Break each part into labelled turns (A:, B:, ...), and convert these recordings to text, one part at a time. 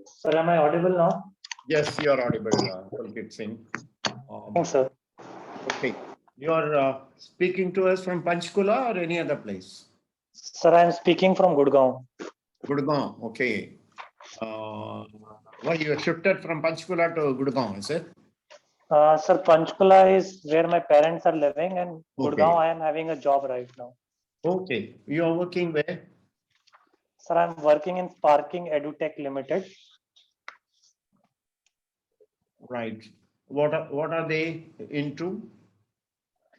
A: Sir, am I audible now?
B: Yes, you are audible, PULKIT Singh.
A: Thanks, sir.
B: Okay. You are speaking to us from Panchkula or any other place?
A: Sir, I am speaking from Gurgaon.
B: Gurgaon, okay. Why you have shifted from Panchkula to Gurgaon, is it?
A: Sir, Panchkula is where my parents are living, and
B: Okay.
A: Gurgaon, I am having a job right now.
B: Okay. You are working where?
A: Sir, I am working in Sparking EduTech Limited.
B: Right. What are they into?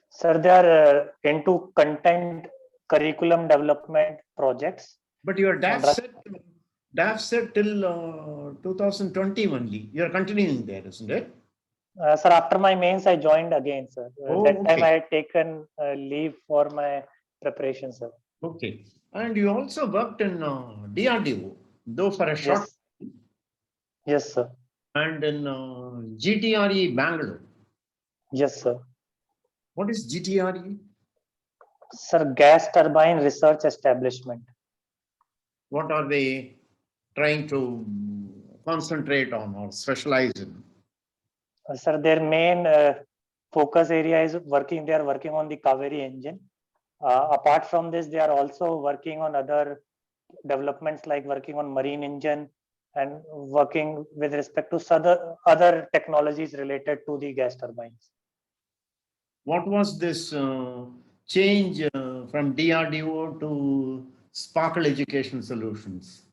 A: Sir, they are into content curriculum development projects.
B: But your
A: And
B: DAF set till 2020 only. You are continuing there, isn't it?
A: Sir, after my mains, I joined again, sir. That time
B: Okay.
A: I had taken leave for my preparation, sir.
B: Okay. And you also worked in DRDO, though for a short.
A: Yes. Yes, sir.
B: And in GTRE Bangalore.
A: Yes, sir.
B: What is GTRE?
A: Sir, Gas Turbine Research Establishment.
B: What are they trying to concentrate on or specialize in?
A: Sir, their main focus area is working. They are working on the Kaveri engine. Apart from this, they are also working on other developments like working on marine engine and working with respect to other technologies related to the gas turbines.
B: What was this change from DRDO to Sparkle Education Solutions?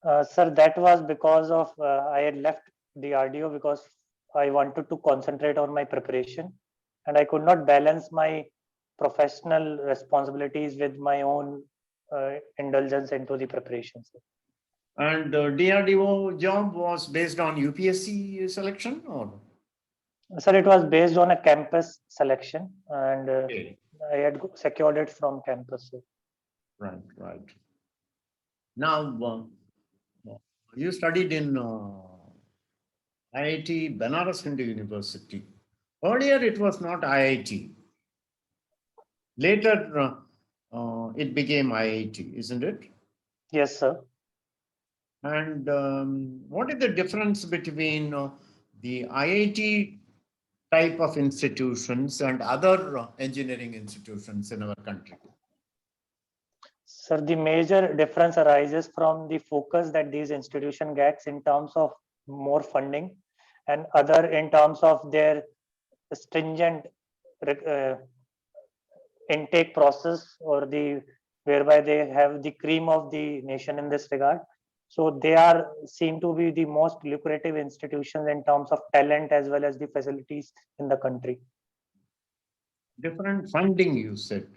A: Sir, that was because of I had left the RDO because I wanted to concentrate on my preparation, and I could not balance my professional responsibilities with my own indulgence into the preparation. Sir.
B: And DRDO job was based on UPSC selection, or?
A: Sir, it was based on a campus selection, and
B: Okay.
A: I had secured it from campus. Sir.
B: Right, right. Now, you studied in IIT Banaras Hindu University. Earlier, it was not IIT. Later, it became IIT, isn't it?
A: Yes, sir.
B: And what is the difference between the IIT type of institutions and other engineering institutions in our country?
A: Sir, the major difference arises from the focus that these institution gets in terms of more funding and other in terms of their stringent intake process or the whereby they have the cream of the nation in this regard. So they are seem to be the most lucrative institutions in terms of talent as well as the facilities in the country.
B: Different funding, you said.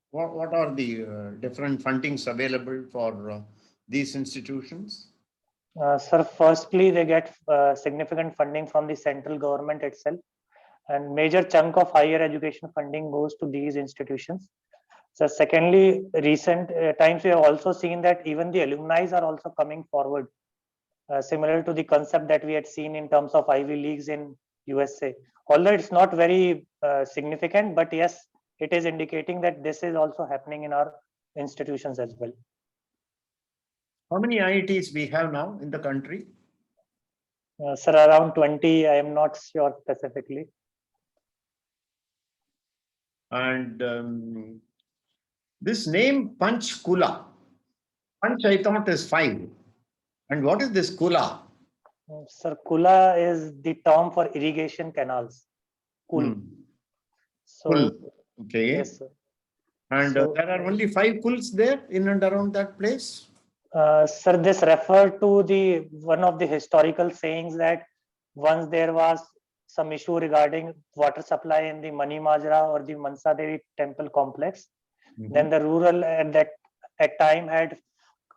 B: What are the different fundings available for these institutions?
A: Sir, firstly, they get significant funding from the central government itself, and major chunk of higher education funding goes to these institutions. So secondly, recent times we have also seen that even the alumni are also coming forward, similar to the concept that we had seen in terms of Ivy Leagues in USA. Although it's not very significant, but yes, it is indicating that this is also happening in our institutions as well.
B: How many IITs we have now in the country?
A: Sir, around 20, I am not sure specifically.
B: And this name Panchkula. Panch, I thought, is 5. And what is this Kula?
A: Sir, Kula is the term for irrigation canals. Kul. So,
B: Kul. Okay.
A: yes, sir.
B: And there are only 5 kuls there in and around that place?
A: Sir, this referred to the one of the historical sayings that once there was some issue regarding water supply in the Mani Majra or the Mansa Devi temple complex. Then the rural at that time had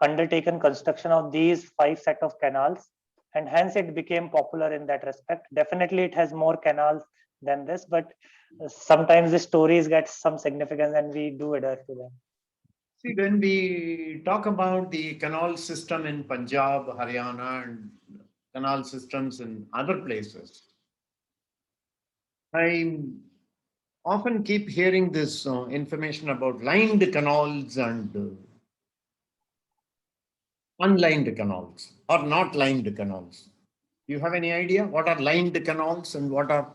A: undertaken construction of these 5 set of canals, and hence it became popular in that respect. Definitely it has more canals than this, but sometimes the stories get some significance and we do adhere to them.
B: See, when we talk about the canal system in Punjab, Haryana, and canal systems in other places, I often keep hearing this information about lined canals and unlined canals or not lined canals? Do you have any idea what are lined canals and what are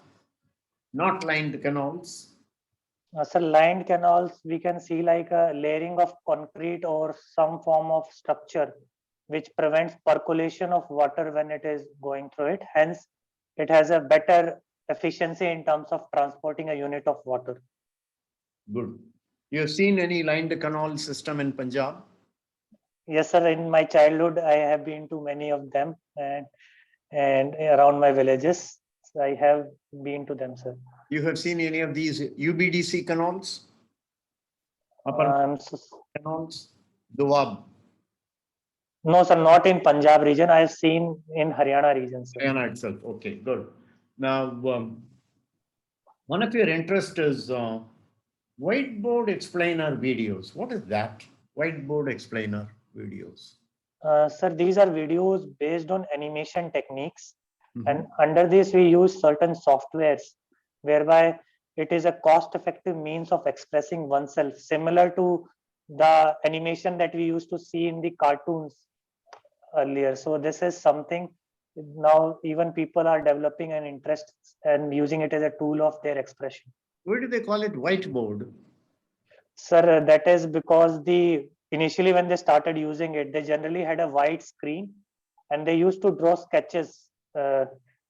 B: not lined canals?
A: So lined canals, we can see like a layering of concrete or some form of structure which prevents percolation of water when it is going through it. Hence, it has a better efficiency in terms of transporting a unit of water.
B: Good. You have seen any lined canal system in Punjab?
A: Yes, sir. In my childhood, I have been to many of them, and around my villages, so I have been to them, sir.
B: You have seen any of these UBDC canals? Upper
A: So,
B: canals? Doab,
A: no, sir, not in Punjab region. I have seen in Haryana region, sir.
B: Haryana itself. Okay, good. Now, one of your interests is whiteboard explainer videos. What is that? Whiteboard explainer videos.
A: Sir, these are videos based on animation techniques, and
B: Mhm.
A: under this we use certain softwares whereby it is a cost-effective means of expressing oneself, similar to the animation that we used to see in the cartoons earlier. So this is something now even people are developing an interest and using it as a tool of their expression.
B: Why do they call it whiteboard?
A: Sir, that is because the initially when they started using it, they generally had a white screen and they used to draw sketches.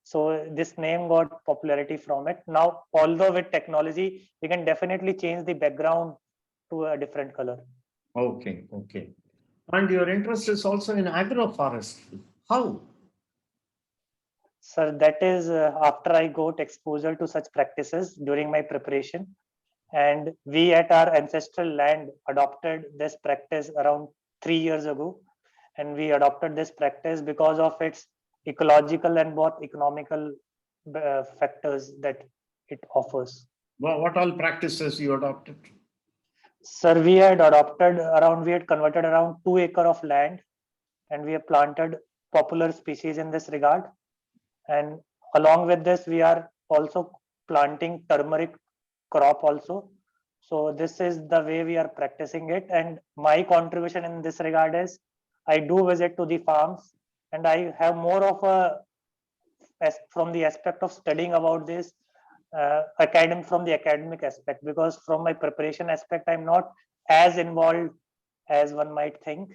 A: So this name got popularity from it. Now, although with technology, we can definitely change the background to a different color.
B: Okay, okay. And your interest is also in agroforestry. How?
A: So that is after I got exposure to such practices during my preparation. And we at our ancestral land adopted this practice around 3 years ago. And we adopted this practice because of its ecological and both economical factors that it offers.
B: What all practices you adopted?
A: Sir, we had converted around 2 acre of land and we have planted popular species in this regard. And along with this, we are also planting turmeric crop also. So this is the way we are practicing it. And my contribution in this regard is I do visit to the farms and I have more of a from the aspect of studying about this from the academic aspect, because from my preparation aspect I'm not as involved as one might think.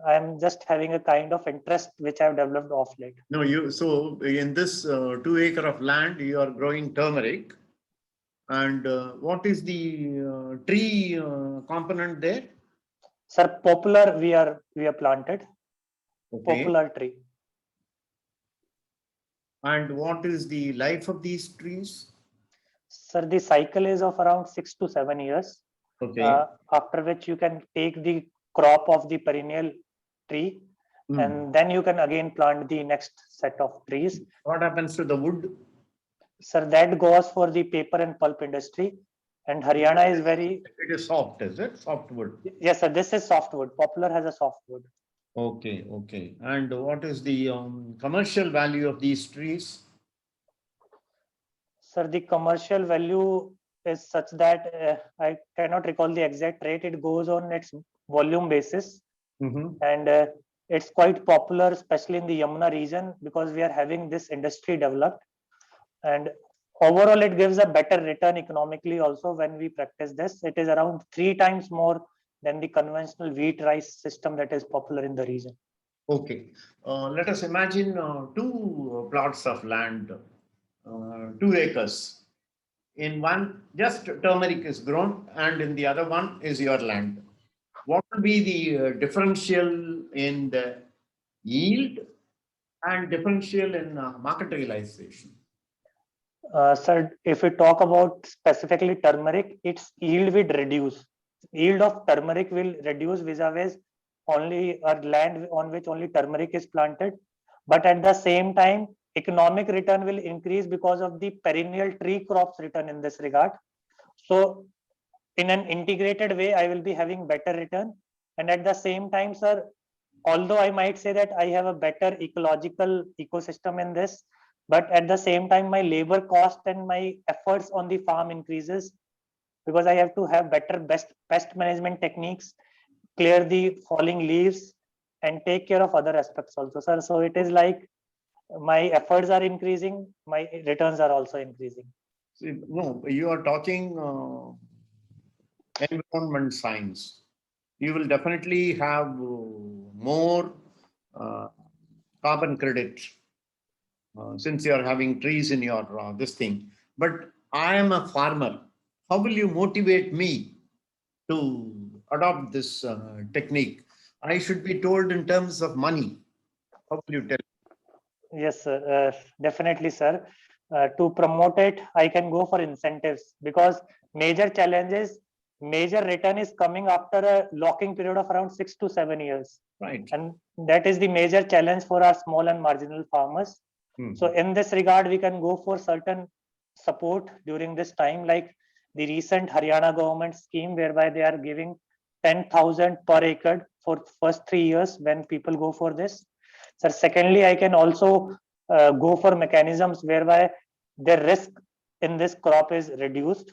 A: I'm just having a kind of interest which I've developed off late.
B: No, you. So in this 2 acre of land, you are growing turmeric. And what is the tree component there?
A: Sir, popular we are planted.
B: Okay.
A: Popular tree.
B: And what is the life of these trees?
A: Sir, the cycle is of around 6 to 7 years.
B: Okay.
A: After which you can take the crop of the perennial tree, and then you can again plant the next set of trees.
B: What happens to the wood?
A: Sir, that goes for the paper and pulp industry. And Haryana is very,
B: It is soft, is it? Softwood.
A: yes, sir, this is softwood. Popular has a softwood.
B: Okay, okay. And what is the commercial value of these trees?
A: Sir, the commercial value is such that I cannot recall the exact rate. It goes on its volume basis. And it's quite popular, especially in the Yamuna region, because we are having this industry developed. And overall, it gives a better return economically also when we practice this. It is around 3 times more than the conventional wheat rice system that is popular in the region.
B: Okay. Let us imagine two plots of land, 2 acres. In one, just turmeric is grown, and in the other one is your land. What will be the differential in the yield and differential in market realization?
A: Sir, if we talk about specifically turmeric, its yield will reduce. Yield of turmeric will reduce vis-a-vis only a land on which only turmeric is planted. But at the same time, economic return will increase because of the perennial tree crops return in this regard. So in an integrated way, I will be having better return. And at the same time, sir, although I might say that I have a better ecological ecosystem in this, but at the same time, my labor cost and my efforts on the farm increases because I have to have better pest management techniques, clear the falling leaves, and take care of other aspects also, sir. So it is like my efforts are increasing, my returns are also increasing.
B: See, no, you are talking environment science. You will definitely have more uh, carbon credit since you are having trees in your this thing. But I am a farmer. How will you motivate me to adopt this technique? I should be told in terms of money. How will you tell?
A: Yes, sir. Definitely, sir. To promote it, I can go for incentives, because major challenges, major return is coming after a locking period of around 6 to 7 years.
B: Right.
A: And that is the major challenge for our small and marginal farmers. So in this regard, we can go for certain support during this time, like the recent Haryana government scheme, whereby they are giving 10,000 per acre for first 3 years when people go for this. So secondly, I can also go for mechanisms whereby the risk in this crop is reduced.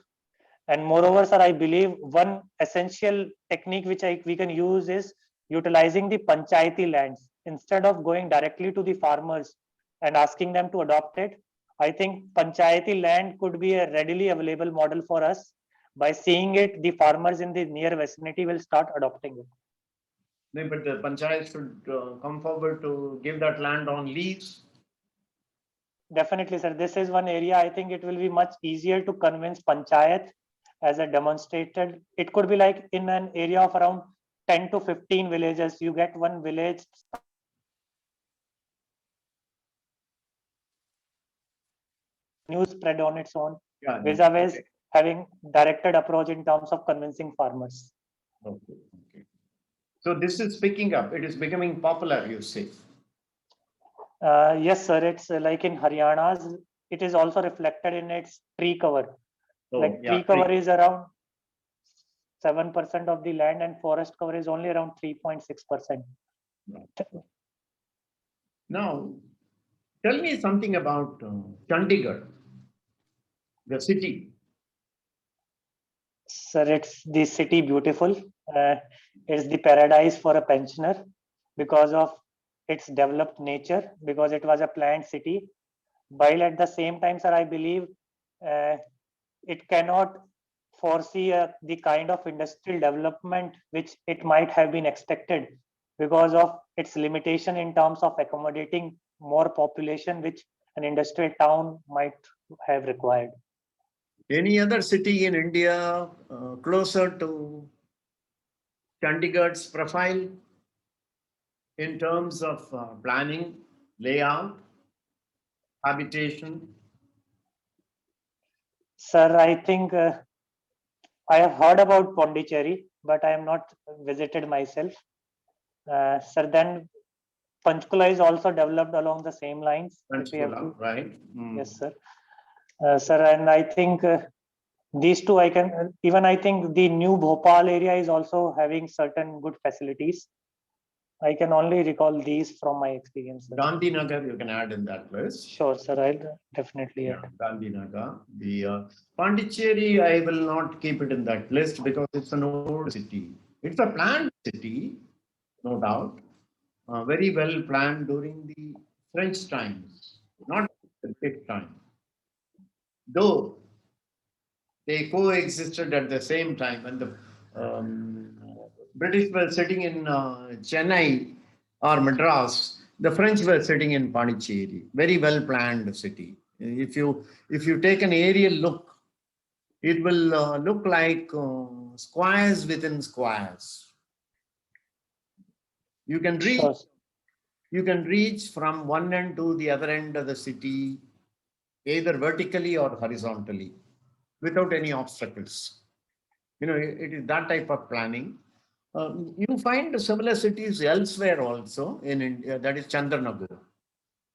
A: And moreover, sir, I believe one essential technique which we can use is utilizing the panchayati lands instead of going directly to the farmers and asking them to adopt it. I think panchayati land could be a readily available model for us. By seeing it, the farmers in the near vicinity will start adopting it.
B: No, but the panchayat should come forward to give that land on lease.
A: Definitely, sir. This is one area I think it will be much easier to convince panchayat as a demonstrated. It could be like in an area of around 10 to 15 villages. You get one village news spread on its own,
B: Yeah.
A: vis-a-vis having directed approach in terms of convincing farmers.
B: Okay. Okay. So this is picking up. It is becoming popular, you say.
A: Yes, sir. It's like in Haryana's, it is also reflected in its tree cover.
B: So,
A: Like
B: yeah,
A: tree cover is around 7% of the land, and forest cover is only around 3.6%.
B: Now, tell me something about Chandigarh, the city.
A: Sir, it's the city beautiful. It's the paradise for a pensioner because of its developed nature, because it was a planned city. While at the same time, sir, I believe uh, it cannot foresee the kind of industrial development which it might have been expected, because of its limitation in terms of accommodating more population, which an industrial town might have required.
B: Any other city in India closer to Chandigarh's profile in terms of planning, layout, habitation?
A: Sir, I think I have heard about Pondicherry, but I have not visited myself. Sir, then Panchkula is also developed along the same lines. If we have to,
B: Right?
A: yes, sir. Sir, and I think these two I can even I think the new Bhopal area is also having certain good facilities. I can only recall these from my experience, sir.
B: Gandhinagar, you can add in that list.
A: Sure, sir. I'll definitely
B: Yeah,
A: add.
B: Gandhinagar. The Pondicherry, I will not keep it in that list because it's an old city. It's a planned city, no doubt. Very well planned during the French times, not the British time. Though they coexisted at the same time when the um, British were sitting in Chennai or Madras, the French were sitting in Pondicherry. Very well planned city. If you take an aerial look, it will look like squares within squares. You can reach
A: Sure.
B: you can reach from one end to the other end of the city either vertically or horizontally without any obstacles. It is that type of planning. You find similar cities elsewhere also in India, that is Chandranagar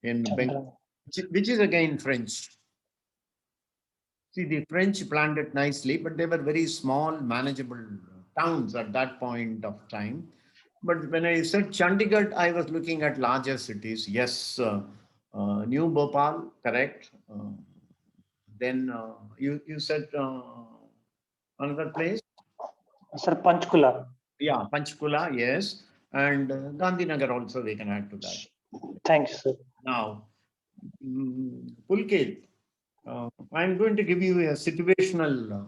B: in Bengal, which is again French. See, the French planned it nicely, but they were very small, manageable towns at that point of time. But when I said Chandigarh, I was looking at larger cities. Yes, New Bhopal, correct. Then you said another place.
A: Sir, Panchkula.
B: Yeah, Panchkula, yes. and Gandhinagar also we can add to that.
A: Thank you, sir.
B: Now, Pulkit, I'm going to give you a situational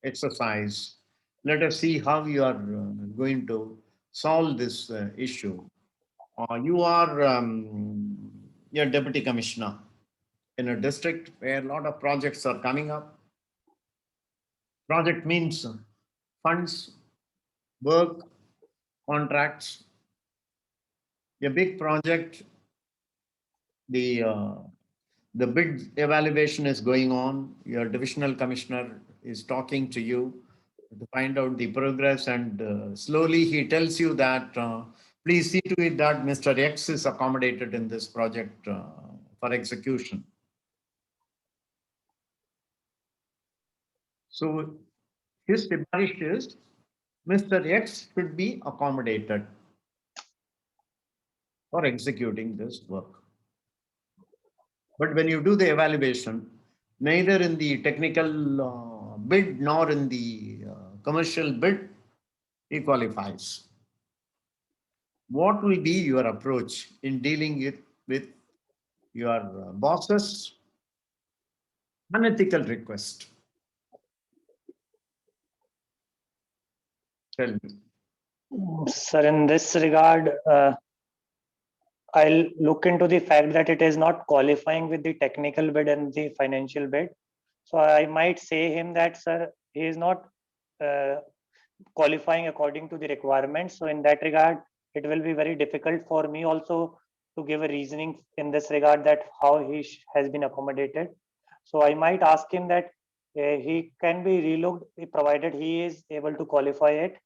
B: exercise. Let us see how you are going to solve this issue. You are your deputy commissioner in a district where a lot of projects are coming up. Project means funds, work, contracts. A big project, the bid evaluation is going on. Your divisional commissioner is talking to you to find out the progress, and slowly he tells you that please see to it that Mr. X is accommodated in this project for execution. So his advice is Mr. X should be accommodated for executing this work. But when you do the evaluation, neither in the technical bid nor in the commercial bid, he qualifies. What will be your approach in dealing with your boss's unethical request? Tell me.
A: Sir, in this regard, I'll look into the fact that it is not qualifying with the technical bid and the financial bid. So I might say him that, sir, he is not qualifying according to the requirements. So in that regard, it will be very difficult for me also to give a reasoning in this regard that how he has been accommodated. So I might ask him that he can be relooked provided he is able to qualify it.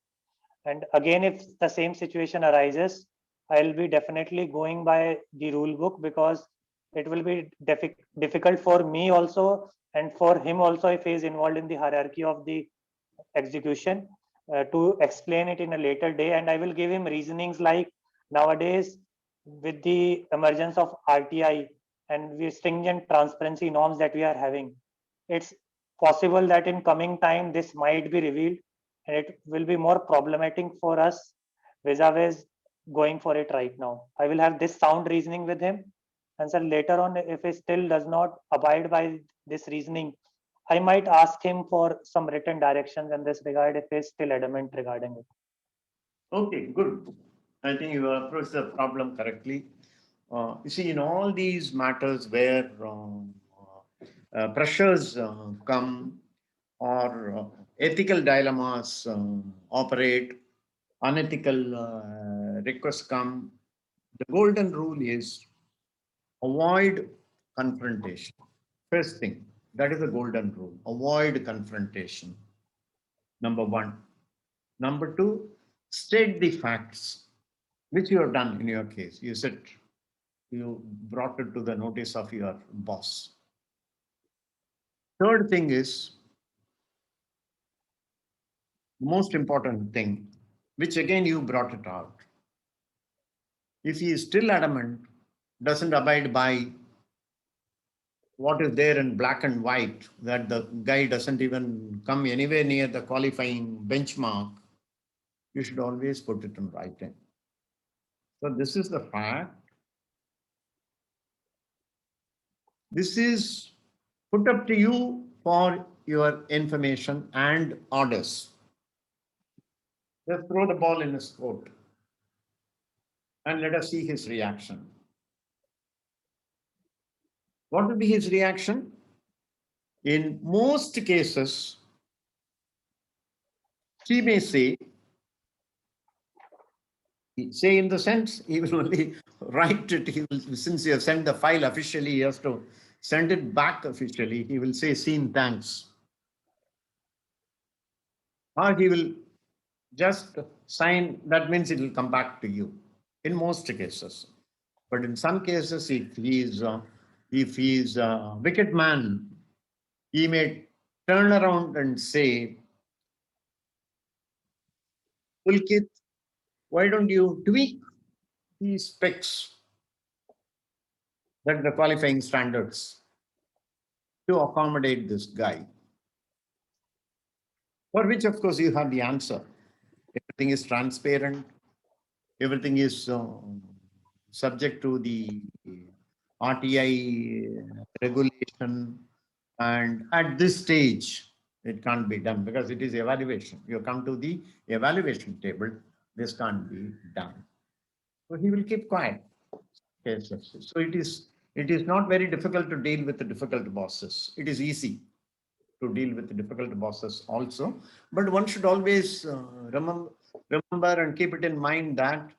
A: And again, if the same situation arises, I'll be definitely going by the rule book, because it will be difficult for me also and for him also if he is involved in the hierarchy of the execution to explain it in a later day. And I will give him reasonings like, nowadays with the emergence of RTI and the stringent transparency norms that we are having, it's possible that in coming time this might be revealed, and it will be more problematic for us vis-a-vis going for it right now. I will have this sound reasoning with him, and sir, later on, if he still does not abide by this reasoning, I might ask him for some written directions in this regard if he is still adamant regarding it.
B: Okay, good. I think you approached the problem correctly. You see, in all these matters where pressures come, or ethical dilemmas operate, unethical requests come, the golden rule is avoid confrontation. First thing, that is the golden rule. Avoid confrontation. Number one. Number two, state the facts, which you have done in your case. You said you brought it to the notice of your boss. Third thing is, the most important thing, which again you brought it out. If he is still adamant, doesn't abide by what is there in black and white, that the guy doesn't even come anywhere near the qualifying benchmark, you should always put it in writing. So this is the fact. This is put up to you for your information and orders. Just throw the ball in his court and let us see his reaction. What will be his reaction? In most cases, he may say in the sense, he will only write it. He will, since you have sent the file officially, he has to send it back officially. He will say, "Seen, thanks." Or he will just sign, that means it will come back to you in most cases. But in some cases, if he is a wicked man, he may turn around and say, "Pulkit, why don't you tweak these specs, that the qualifying standards, to accommodate this guy?" For which, of course, you have the answer. everything is transparent, everything is subject to the RTI regulation, and at this stage, it can't be done because it is evaluation. You come to the evaluation table, this can't be done. So he will keep quiet. Yes, yes, yes. So it is not very difficult to deal with the difficult bosses. It is easy to deal with the difficult bosses also. But one should always remember and keep it in mind that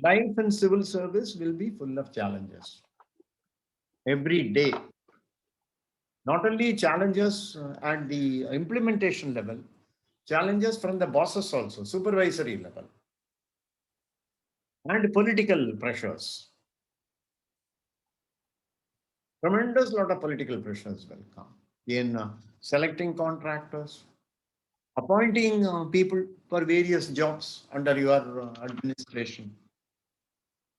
B: life in civil service will be full of challenges every day. Not only challenges at the implementation level, challenges from the bosses also, supervisory level, and political pressures. Tremendous lot of political pressures will come in selecting contractors, appointing people for various jobs under your administration.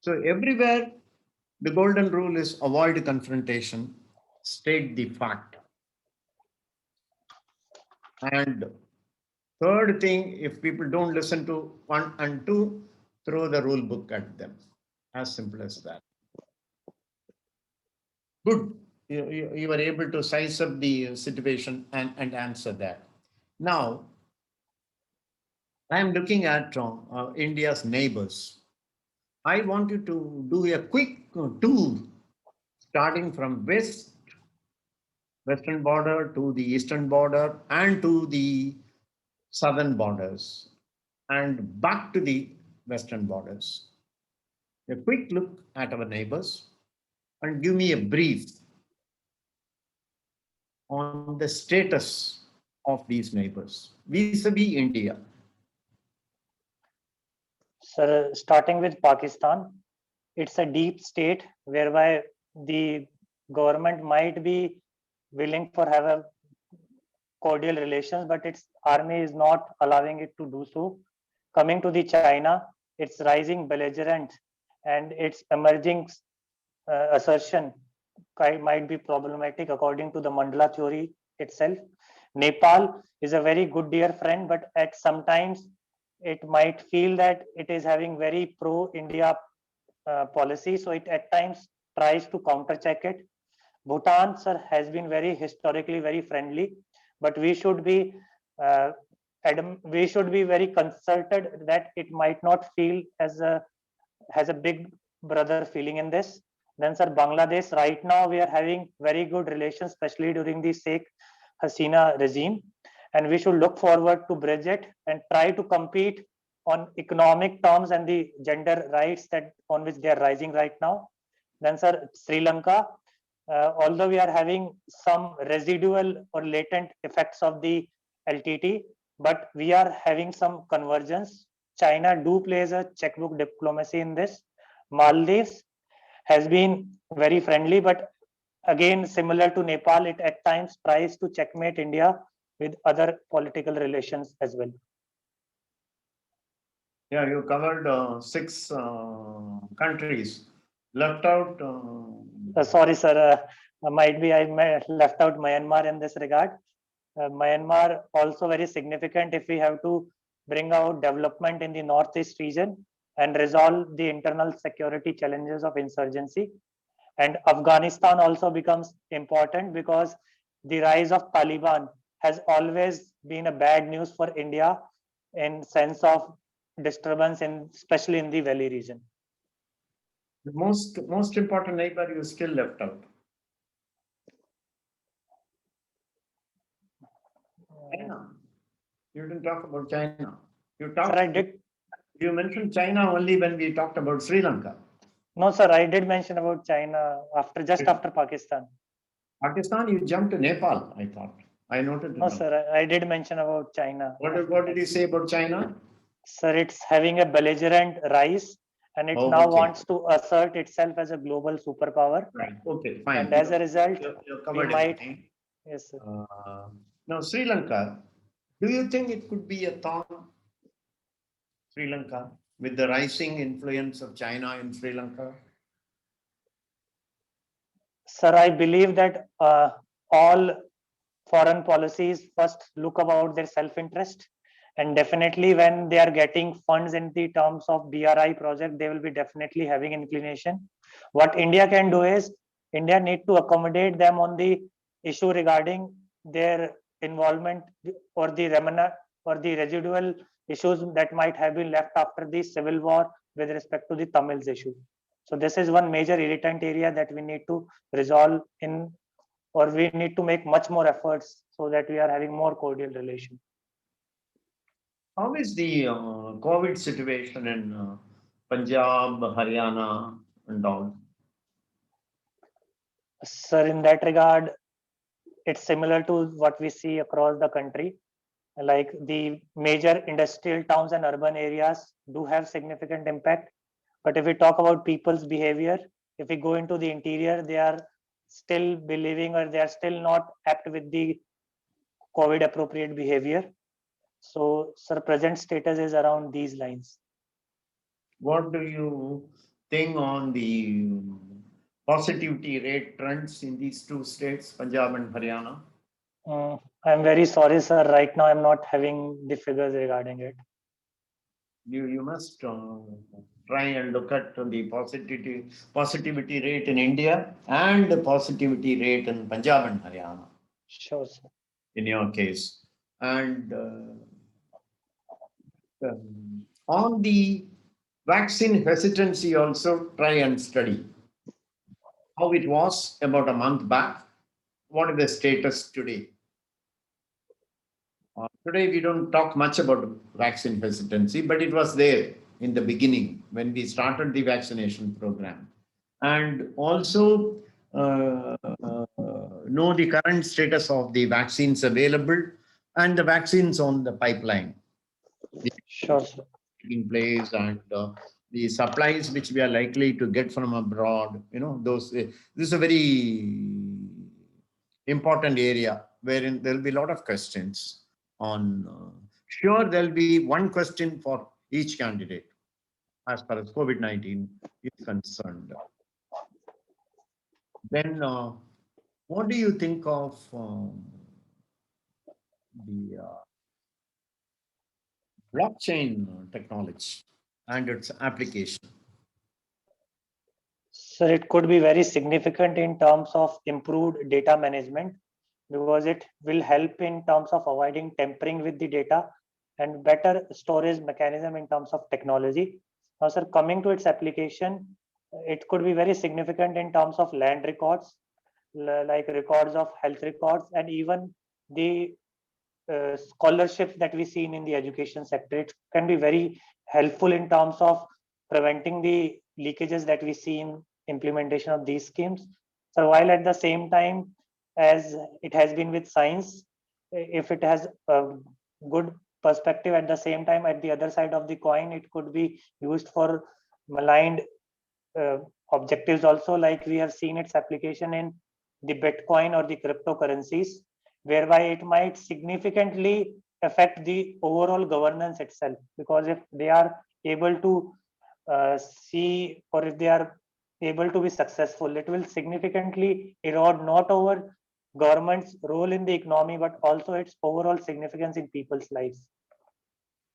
B: So everywhere, the golden rule is avoid confrontation, state the fact. And third thing, if people don't listen to one and two, throw the rule book at them. As simple as that. Good. You were able to size up the situation and answer that. Now, I am looking at India's neighbors. I want you to do a quick tour starting from western border to the eastern border and to the southern borders and back to the western borders. A quick look at our neighbors and give me a brief on the status of these neighbors vis-a-vis India.
A: Sir, starting with Pakistan, it's a deep state whereby the government might be willing for have a cordial relations, but its army is not allowing it to do so. Coming to the China, its rising belligerent and its emerging assertion might be problematic according to the Mandala theory itself. Nepal is a very good dear friend, but at sometimes it might feel that it is having very pro-India policy, so it at times tries to counter-check it. Bhutan, sir, has been very historically very friendly, but we should be very consulted that it might not feel as a has a big brother feeling in this. Then, sir, Bangladesh, right now we are having very good relations, especially during the Sheikh Hasina regime, and we should look forward to bridge it and try to compete on economic terms and the gender rights that on which they are rising right now. Then, sir, Sri Lanka, although we are having some residual or latent effects of the LTT, but we are having some convergence. China do plays a checkbook diplomacy in this. Maldives has been very friendly, but again, similar to Nepal, it at times tries to checkmate India with other political relations as well.
B: Yeah, you covered six countries. Left out.
A: Sorry, sir. Might be I left out Myanmar in this regard. Myanmar also very significant if we have to bring out development in the northeast region and resolve the internal security challenges of insurgency. And Afghanistan also becomes important because the rise of Taliban has always been a bad news for India in sense of disturbance, in especially in the valley region.
B: The most important neighbor you still left out. China. You didn't talk about China. You talked.
A: Sir, I did.
B: You mentioned China only when we talked about Sri Lanka.
A: No, sir, I did mention about China after Pakistan.
B: Pakistan, you jumped to Nepal, I thought. I noted.
A: No, sir, I did mention about China.
B: What did you say about China?
A: Sir, it's having a belligerent rise and it now wants to assert itself as a global superpower.
B: Right. Okay, fine.
A: And as a result, we might.
B: Everything.
A: Yes, sir.
B: Now, Sri Lanka, do you think it could be a thorn? Sri Lanka, with the rising influence of China in Sri Lanka?
A: Sir, I believe that all foreign policies first look about their self-interest, And definitely when they are getting funds in the terms of BRI project, they will be definitely having inclination. What India can do is, India need to accommodate them on the issue regarding their involvement or the remnant or the residual issues that might have been left after the civil war with respect to the Tamils issue. So this is one major irritant area that we need to resolve in, or we need to make much more efforts so that we are having more cordial relation.
B: How is the COVID situation in Punjab, Haryana, and all?
A: Sir, in that regard, it's similar to what we see across the country. Like the major industrial towns and urban areas do have significant impact. But if we talk about people's behavior, if we go into the interior, they are still believing or they are still not apt with the COVID appropriate behavior. So, sir, present status is around these lines.
B: What do you think on the positivity rate trends in these two states, Punjab and Haryana?
A: I'm very sorry, sir. Right now, I'm not having the figures regarding it.
B: You must try and look at the positivity rate in India and the positivity rate in Punjab and Haryana.
A: Sure, sir.
B: In your case. And on the vaccine hesitancy, also try and study how it was about a month back. What is the status today? Today, we don't talk much about vaccine hesitancy, but it was there in the beginning when we started the vaccination program. And also know the current status of the vaccines available and the vaccines on the pipeline.
A: Sure, sir.
B: Taking place and the supplies which we are likely to get from abroad, those. This is a very important area wherein there will be a lot of questions on. Sure, there will be one question for each candidate as far as COVID-19 is concerned. Then, what do you think of the blockchain technology and its application?
A: Sir, it could be very significant in terms of improved data management because it will help in terms of avoiding tampering with the data and better storage mechanism in terms of technology. Now, sir, coming to its application, it could be very significant in terms of land records, like records of health records, and even the scholarships that we see in the education sector. It can be very helpful in terms of preventing the leakages that we see in implementation of these schemes. So while at the same time, as it has been with science, if it has a good perspective at the same time, at the other side of the coin, it could be used for maligned objectives also, like we have seen its application in the Bitcoin or the cryptocurrencies, whereby it might significantly affect the overall governance itself. Because if they are able to see, or if they are able to be successful, it will significantly erode not over government's role in the economy, but also its overall significance in people's lives.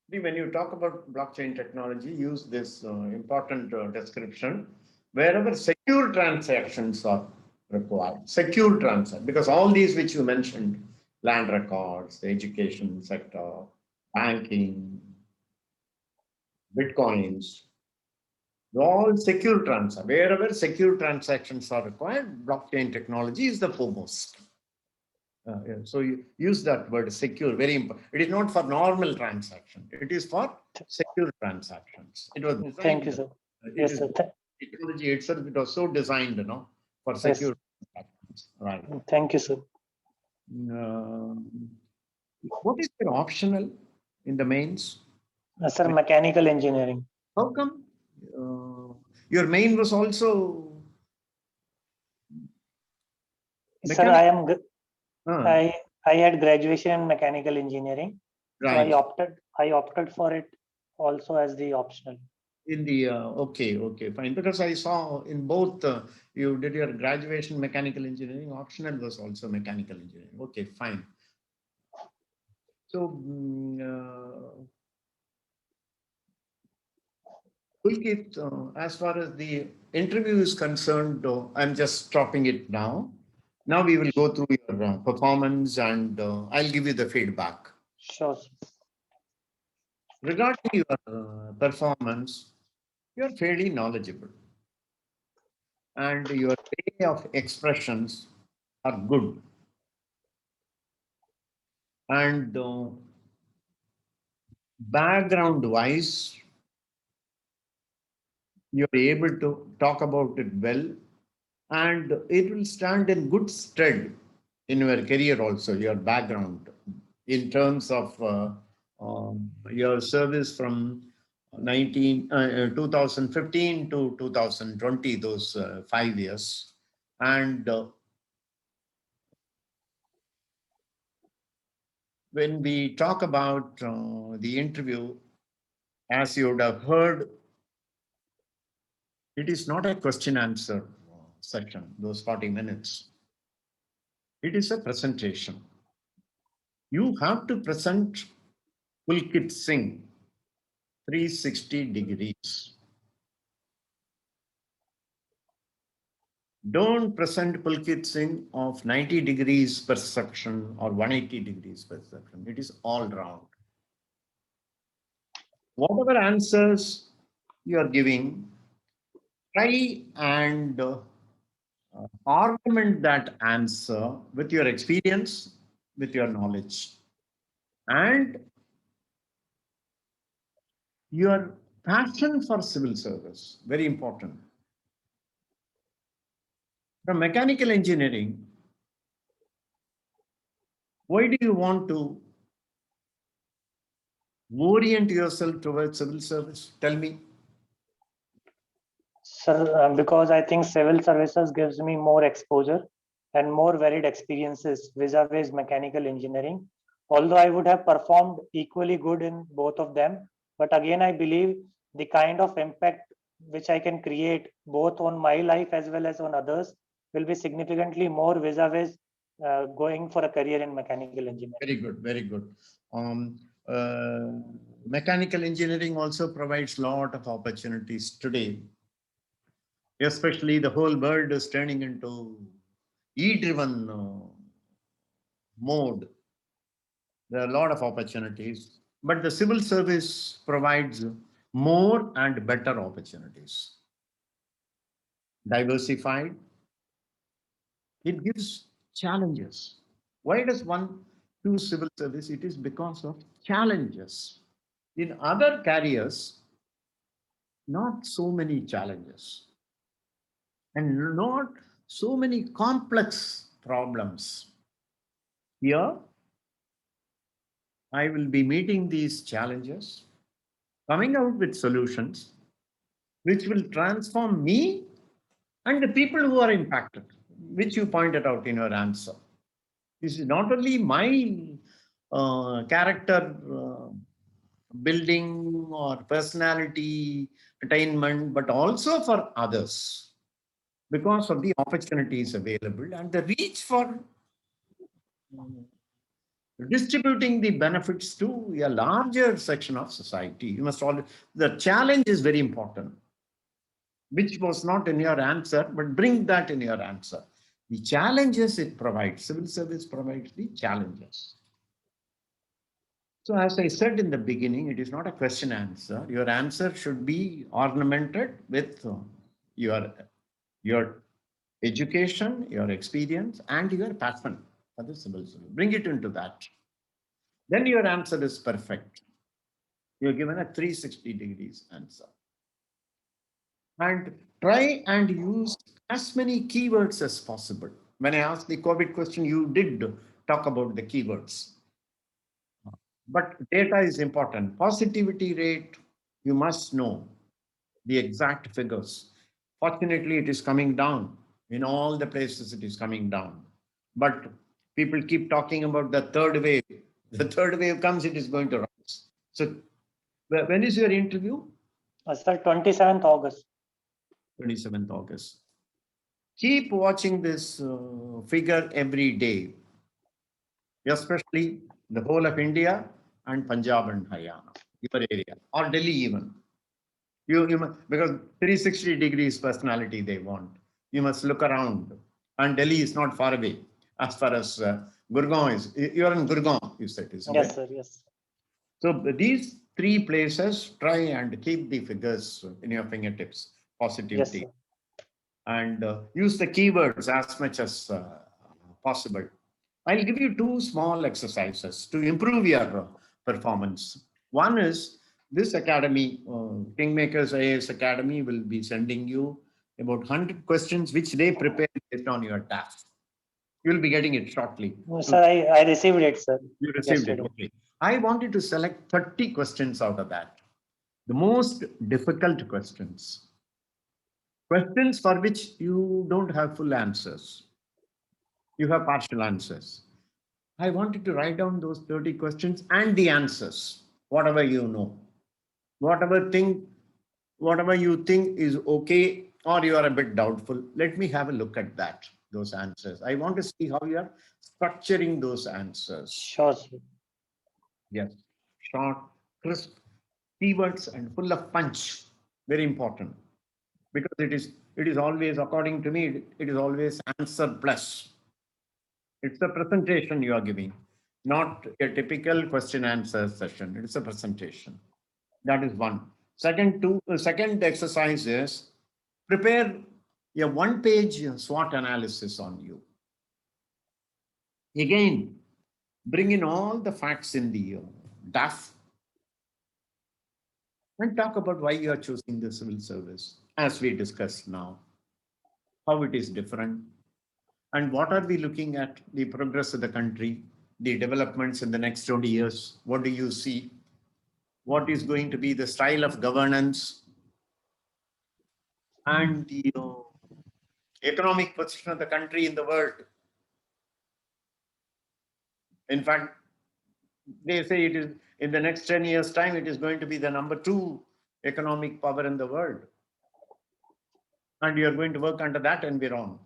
B: When you talk about blockchain technology, use this important description wherever secure transactions are required. Secure transactions, because all these which you mentioned, land records, the education sector, banking, bitcoins, all secure transactions. Wherever secure transactions are required, blockchain technology is the foremost. So you use that word secure, very important. It is not for normal transaction. It is for secure transactions. It was designed.
A: Thank you, sir. Yes, sir.
B: Technology itself, it was so designed, for secure transactions. Right.
A: Thank you, sir.
B: What is your optional in the mains?
A: Sir, mechanical engineering.
B: How come your main was also?
A: Sir, I had graduation in mechanical engineering,
B: right.
A: So I opted for it also as the optional.
B: In the okay, fine. Because I saw in both you did your graduation mechanical engineering, optional was also mechanical engineering. Okay, fine. So, Pulkit, as far as the interview is concerned, I'm just stopping it now. Now we will go through your performance and I'll give you the feedback.
A: Sure.
B: Regarding your performance, you're fairly knowledgeable and your way of expressions are good. And background wise, you're able to talk about it well and it will stand in good stead in your career also, your background in terms of your service from 2015 to 2020, those 5 years. And when we talk about the interview, as you would have heard, it is not a question answer session, those 40 minutes. It is a presentation. You have to present Pulkit Singh 360 degrees. Don't present Pulkit Singh of 90 degrees perception or 180 degrees perception. It is all round. Whatever answers you are giving, try and augment that answer with your experience, with your knowledge, and your passion for civil service. Very important. From mechanical engineering, why do you want to orient yourself towards civil service? Tell me.
A: Sir, because I think civil services gives me more exposure and more varied experiences vis-a-vis mechanical engineering. Although I would have performed equally good in both of them, but again, I believe the kind of impact which I can create both on my life as well as on others will be significantly more vis-a-vis going for a career in mechanical engineering.
B: Very good, very good. Uh, Mechanical engineering also provides a lot of opportunities today. Especially the whole world is turning into E-driven mode. There are a lot of opportunities, but the civil service provides more and better opportunities. Diversified, it gives challenges. Why does one choose civil service? It is because of challenges. In other careers, not so many challenges and not so many complex problems. Here, I will be meeting these challenges, coming out with solutions which will transform me and the people who are impacted, which you pointed out in your answer. This is not only my character building or personality attainment, but also for others because of the opportunities available and the reach for distributing the benefits to a larger section of society. You must all, the challenge is very important, which was not in your answer, but bring that in your answer. The challenges it provides, civil service provides the challenges. So as I said in the beginning, it is not a question answer. Your answer should be ornamented with your education, your experience, and your passion for the civil service. Bring it into that. Then your answer is perfect. You're given a 360 degrees answer. And try and use as many keywords as possible. When I asked the COVID question, you did talk about the keywords. But data is important. Positivity rate, you must know the exact figures. Fortunately, it is coming down. In all the places, it is coming down. But people keep talking about the third wave. The third wave comes, it is going to rise. So when is your interview?
A: Sir, 27th August.
B: 27th August. Keep watching this figure every day. especially the whole of India and Punjab and Haryana, your area, or Delhi even. Because 360 degrees personality they want. You must look around. And Delhi is not far away as far as Gurgaon is. You're in Gurgaon, you said, isn't
A: Yes,
B: it?
A: sir. Yes.
B: So these three places, try and keep the figures in your fingertips,
A: Yes,
B: positivity,
A: sir.
B: and use the keywords as much as possible. I'll give you two small exercises to improve your performance. One is this academy, KingMakers IAS Academy, will be sending you about 100 questions which they prepare based on your task. You'll be getting it shortly.
A: Sir, I received it, sir.
B: You received it.
A: Yesterday.
B: Okay. I wanted to select 30 questions out of that. The most difficult questions. Questions for which you don't have full answers. You have partial answers. I wanted to write down those 30 questions and the answers, whatever you know. Whatever you think is okay, or you are a bit doubtful. Let me have a look at that, those answers. I want to see how you are structuring those answers.
A: Sure, sir.
B: Yes, short, crisp, keywords and full of punch. Very important, because it is always, according to me, it is always answer plus. It's a presentation you are giving, not a typical question answer session. It's a presentation. That is one. Second exercise is prepare a one-page SWOT analysis on you. Again, bring in all the facts in the DAF and talk about why you are choosing the civil service, as we discussed now, how it is different, and what are we looking at the progress of the country, the developments in the next 20 years. What do you see? What is going to be the style of governance and the economic position of the country in the world? In fact, they say it is in the next 10 years' time, it is going to be the number 2 economic power in the world. And you are going to work under that environment.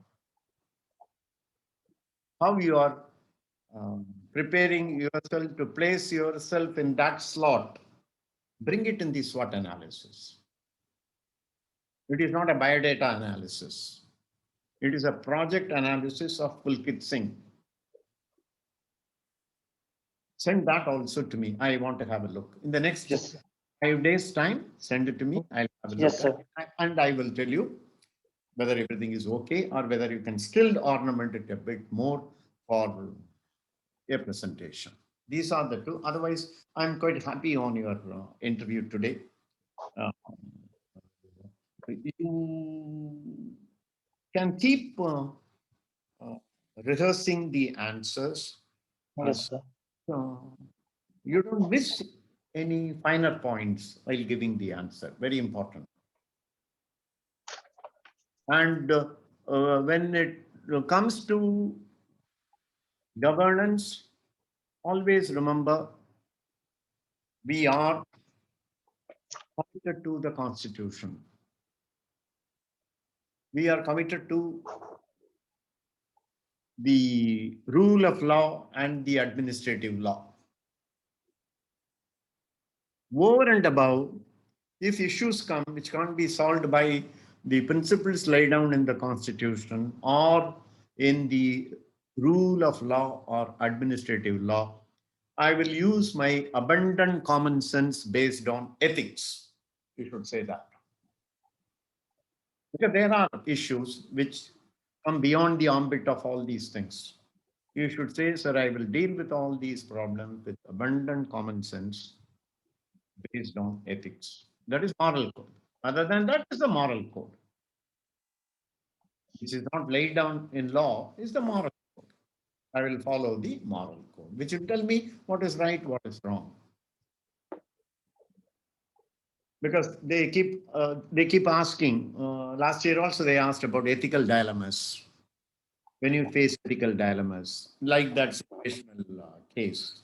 B: How you are preparing yourself to place yourself in that slot, bring it in the SWOT analysis. It is not a biodata analysis. It is a project analysis of PULKIT SINGH. Send that also to me. I want to have a look. In the next
A: Yes,
B: 5 days' time, send it to me. I'll have a
A: yes,
B: look.
A: sir.
B: And I will tell you whether everything is okay or whether you can still ornament it a bit more for a presentation. These are the two. Otherwise, I'm quite happy on your interview today. You can keep rehearsing the answers.
A: Yes, sir.
B: You don't miss any finer points while giving the answer. Very important. And when it comes to governance, always remember we are committed to the Constitution. We are committed to the rule of law and the administrative law. Over and above, if issues come which can't be solved by the principles laid down in the Constitution or in the rule of law or administrative law, I will use my abundant common sense based on ethics. You should say that. Because there are issues which come beyond the ambit of all these things. You should say, sir, I will deal with all these problems with abundant common sense based on ethics. That is moral code. Other than that is the moral code, which is not laid down in law, is the moral code. I will follow the moral code, which will tell me what is right, what is wrong. Because they keep asking. Last year also they asked about ethical dilemmas. When you face ethical dilemmas, like that situational case,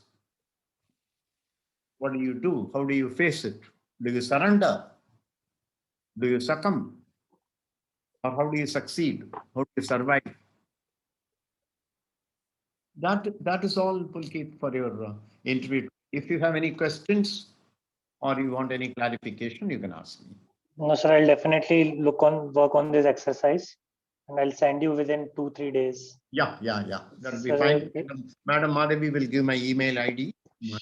B: what do you do? How do you face it? Do you surrender? Do you succumb? Or how do you succeed? How do you survive? That is all, Pulkit, for your interview. If you have any questions or you want any clarification, you can ask me.
A: No, sir, I'll definitely work on this exercise, and I'll send you within 2-3 days.
B: Yeah. That'll be
A: Sir,
B: fine. Madam Madhavi will give my email ID,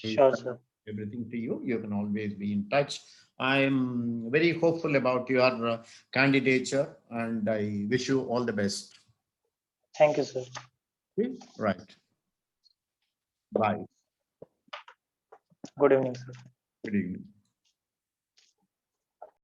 A: sure, sir.
B: everything to you. You can always be in touch. I'm very hopeful about your candidature, and I wish you all the best.
A: Thank you, sir.
B: Okay? Right. Bye.
A: Good evening, sir.
B: Good evening.